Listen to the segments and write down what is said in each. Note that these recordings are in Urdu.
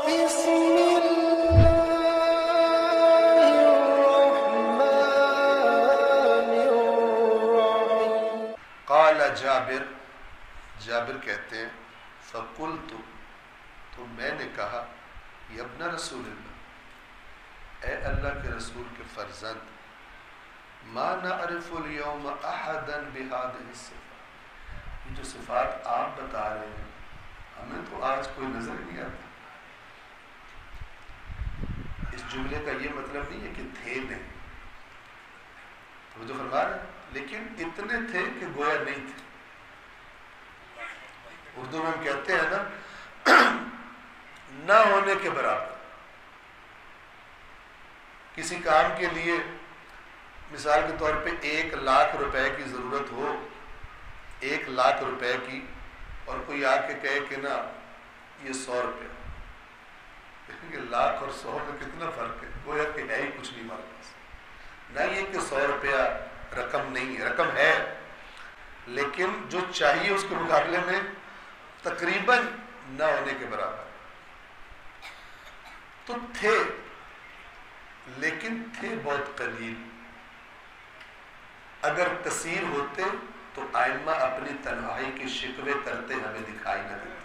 بسم الله الرحمن الرحيم. قال جابر کہتے ہیں فقلت تو میں نے کہا یا ابن رسول اللہ، اے اللہ کے رسول کے فرزند، ما نعرف اليوم احدا بهذه الصفات، یہ جو صفات آپ بتا رہے ہیں ہمیں تو آج کوئی نظر نہیں آتا. اس جملے کا یہ مطلب نہیں ہے کہ تھے نہیں، وہ جو فرما رہے ہیں لیکن اتنے تھے کہ گویا نہیں تھے. اردو میں ہم کہتے ہیں نا نہ ہونے کے برابر. کسی کام کے لیے مثال کے طور پہ 1,00,000 روپے کی ضرورت ہو، 1,00,000 روپے کی، اور کوئی آ کے کہے کہ نا یہ 100 روپے، کہ 1,00,000 اور 100 میں کتنا فرق ہے، گویا کہ ہے ہی کچھ نہیں ہمارے پاس. نہ یہ کہ 100 روپیہ رقم نہیں ہے، رقم ہے لیکن جو چاہیے اس کے مقابلے میں تقریباً نہ ہونے کے برابر. تو تھے لیکن تھے بہت قلیل. اگر کثیر ہوتے تو ائمہ اپنی تنہائی کے شکوے کرتے ہمیں دکھائی نہ دیتے.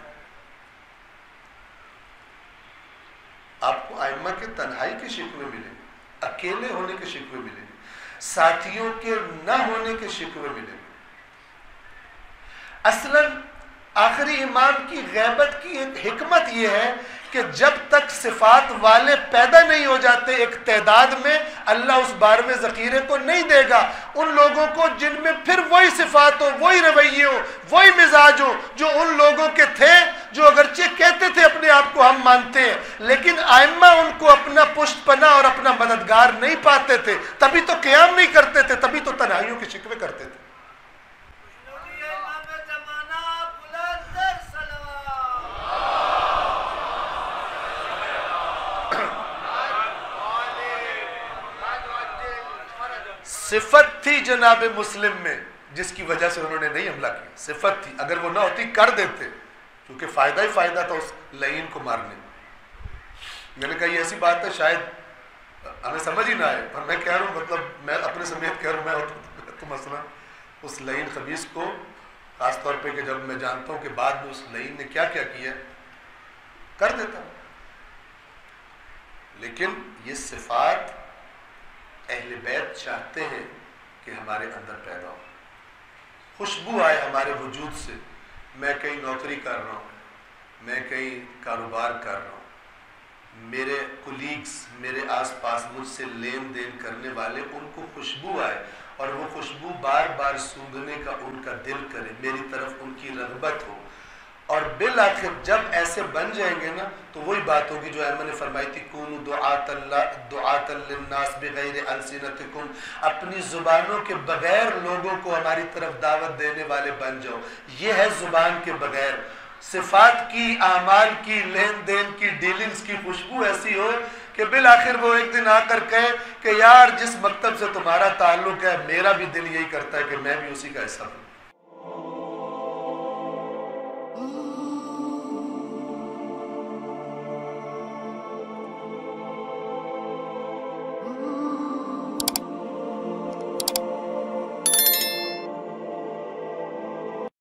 آپ کو ائمہ کے تنہائی کے شکوے ملیں، اکیلے ہونے کے شکوے ملیں، ساتھیوں کے نہ ہونے کے شکوے ملیں. اصلاً آخری امام کی غیبت کی ایک حکمت یہ ہے کہ جب تک صفات والے پیدا نہیں ہو جاتے ایک تعداد میں، اللہ اس بارہویں ذخیرے کو نہیں دے گا ان لوگوں کو جن میں پھر وہی صفات ہو، وہی رویے ہو، وہی مزاج ہو جو ان لوگوں کے تھے جو اگرچہ کہتے تھے اپنے آپ کو ہم مانتے ہیں لیکن ائمہ ان کو اپنا پشت پناہ اور اپنا مددگار نہیں پاتے تھے، تبھی تو قیام نہیں کرتے تھے، تبھی تو تنہائیوں کے شکوے کرتے تھے. صفت تھی جناب مسلم میں جس کی وجہ سے انہوں نے نہیں حملہ کیا. صفت تھی، اگر وہ نہ ہوتی کر دیتے، کیونکہ فائدہ ہی فائدہ تھا اس لعین کو مارنے. میں نے کہا یہ ایسی بات ہے شاید ہمیں سمجھ ہی نہ آئے، اور میں کہہ رہا ہوں مطلب میں اپنے سمیت کہہ رہا ہوں، میں تو مثلا اس لعین خبیث کو خاص طور پہ کہ جب میں جانتا ہوں کہ بعد میں اس لعین نے کیا کیا کیا کر دیتا. لیکن یہ صفات اہل بیت چاہتے ہیں کہ ہمارے اندر پیدا ہو، خوشبو آئے ہمارے وجود سے. میں کہیں نوکری کر رہا ہوں، میں کہیں کاروبار کر رہا ہوں، میرے کولیگز میرے آس پاس مجھ سے لین دین کرنے والے، ان کو خوشبو آئے اور وہ خوشبو بار بار سونگھنے کا ان کا دل کرے، میری طرف ان کی رغبت ہو. اور بالآخر جب ایسے بن جائیں گے نا تو وہی بات ہوگی جو ائمہ نے فرمائی تھی، کونوا دعاۃ للناس بغیر السنتکم، اپنی زبانوں کے بغیر لوگوں کو ہماری طرف دعوت دینے والے بن جاؤ. یہ ہے زبان کے بغیر. صفات کی، اعمال کی، لین دین کی، ڈیلنگز کی خوشبو ایسی ہو کہ بالآخر وہ ایک دن آ کر کہے کہ یار جس مکتب سے تمہارا تعلق ہے میرا بھی دل یہی کرتا ہے کہ میں بھی اسی کا حصہ ہوں.